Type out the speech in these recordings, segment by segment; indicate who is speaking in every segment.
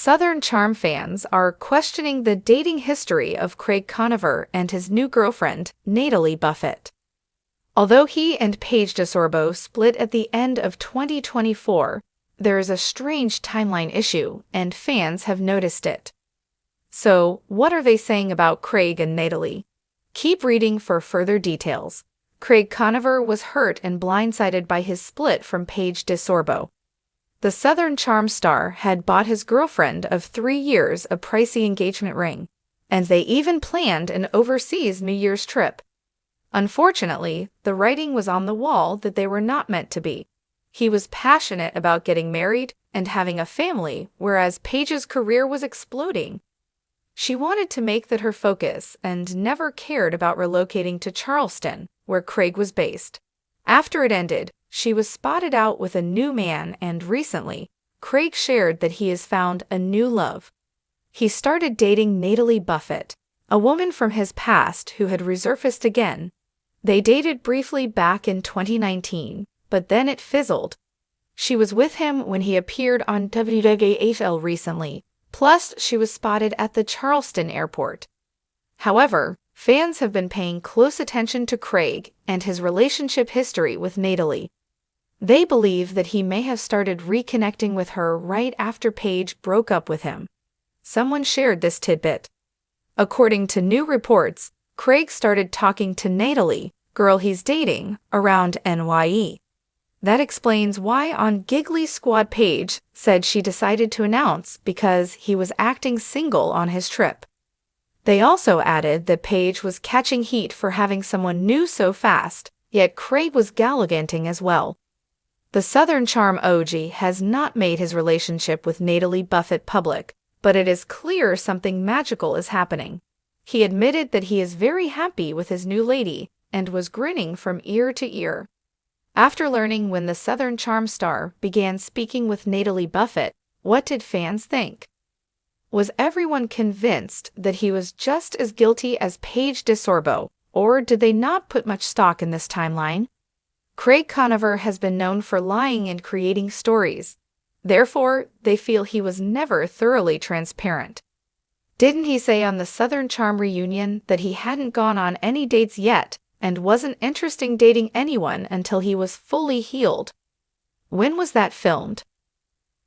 Speaker 1: Southern Charm fans are questioning the dating history of Craig Conover and his new girlfriend, Natalie Buffett. Although he and Paige DeSorbo split at the end of 2024, there is a strange timeline issue, and fans have noticed it. So, what are they saying about Craig and Natalie? Keep reading for further details. Craig Conover was hurt and blindsided by his split from Paige DeSorbo. The Southern Charm star had bought his girlfriend of 3 years a pricey engagement ring, and they even planned an overseas New Year's trip. Unfortunately, the writing was on the wall that they were not meant to be. He was passionate about getting married and having a family, whereas Paige's career was exploding. She wanted to make that her focus and never cared about relocating to Charleston, where Craig was based. After it ended, she was spotted out with a new man, and recently, Craig shared that he has found a new love. He started dating Natalie Buffett, a woman from his past who had resurfaced again. They dated briefly back in 2019, but then it fizzled. She was with him when he appeared on WWHL recently, plus she was spotted at the Charleston airport. However, fans have been paying close attention to Craig and his relationship history with Natalie. They believe that he may have started reconnecting with her right after Paige broke up with him. Someone shared this tidbit. According to new reports, Craig started talking to Natalie, girl he's dating, around NYE. That explains why on Giggly Squad Paige said she decided to announce because he was acting single on his trip. They also added that Paige was catching heat for having someone new so fast, yet Craig was gallivanting as well. The Southern Charm OG has not made his relationship with Natalie Buffett public, but it is clear something magical is happening. He admitted that he is very happy with his new lady and was grinning from ear to ear. After learning when the Southern Charm star began speaking with Natalie Buffett, what did fans think? Was everyone convinced that he was just as guilty as Paige DeSorbo, or did they not put much stock in this timeline? Craig Conover has been known for lying and creating stories. Therefore, they feel he was never thoroughly transparent. Didn't he say on the Southern Charm reunion that he hadn't gone on any dates yet and wasn't interested in dating anyone until he was fully healed? When was that filmed?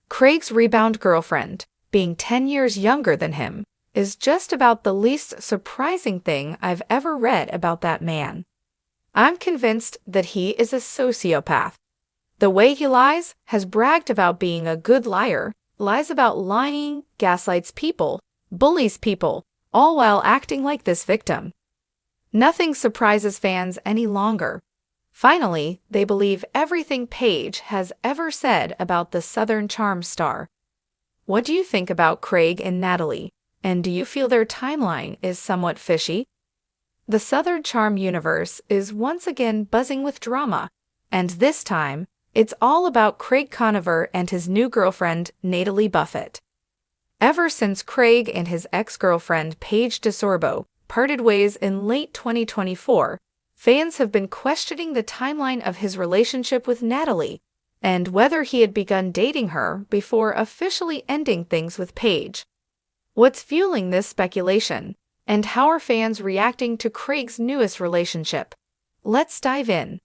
Speaker 1: Craig's rebound girlfriend, being 10 years younger than him, is just about the least surprising thing I've ever read about that man. I'm convinced that he is a sociopath. The way he lies, has bragged about being a good liar, lies about lying, gaslights people, bullies people, all while acting like this victim. Nothing surprises fans any longer. Finally, they believe everything Paige has ever said about the Southern Charm star. What do you think about Craig and Natalie, and do you feel their timeline is somewhat fishy? The Southern Charm universe is once again buzzing with drama, and this time, it's all about Craig Conover and his new girlfriend, Natalie Buffett. Ever since Craig and his ex-girlfriend Paige DeSorbo parted ways in late 2024, fans have been questioning the timeline of his relationship with Natalie and whether he had begun dating her before officially ending things with Paige. What's fueling this speculation? And how are fans reacting to Craig's newest relationship? Let's dive in.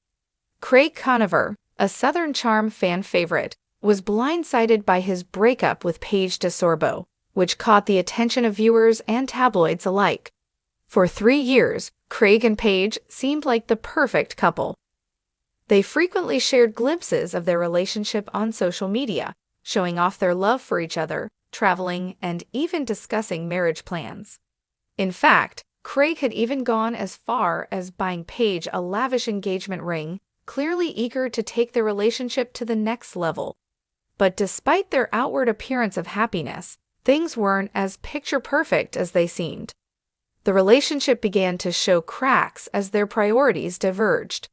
Speaker 1: Craig Conover, a Southern Charm fan favorite, was blindsided by his breakup with Paige DeSorbo, which caught the attention of viewers and tabloids alike. For 3 years, Craig and Paige seemed like the perfect couple. They frequently shared glimpses of their relationship on social media, showing off their love for each other, traveling, and even discussing marriage plans. In fact, Craig had even gone as far as buying Paige a lavish engagement ring, clearly eager to take their relationship to the next level. But despite their outward appearance of happiness, things weren't as picture-perfect as they seemed. The relationship began to show cracks as their priorities diverged.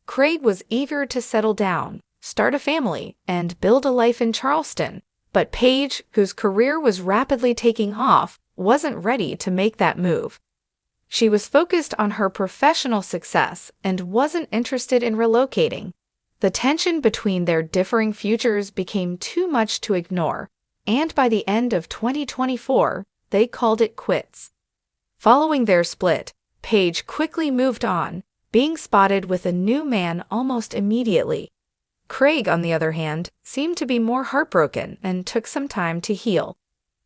Speaker 1: Craig was eager to settle down, start a family, and build a life in Charleston, but Paige, whose career was rapidly taking off, wasn't ready to make that move. She was focused on her professional success and wasn't interested in relocating. The tension between their differing futures became too much to ignore, and by the end of 2024, they called it quits. Following their split, Paige quickly moved on, being spotted with a new man almost immediately. Craig, on the other hand, seemed to be more heartbroken and took some time to heal.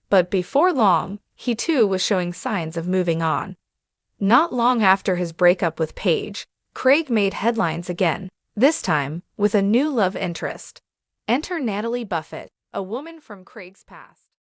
Speaker 1: But before long, he too was showing signs of moving on. Not long after his breakup with Paige, Craig made headlines again, this time with a new love interest. Enter Natalie Buffett, a woman from Craig's past.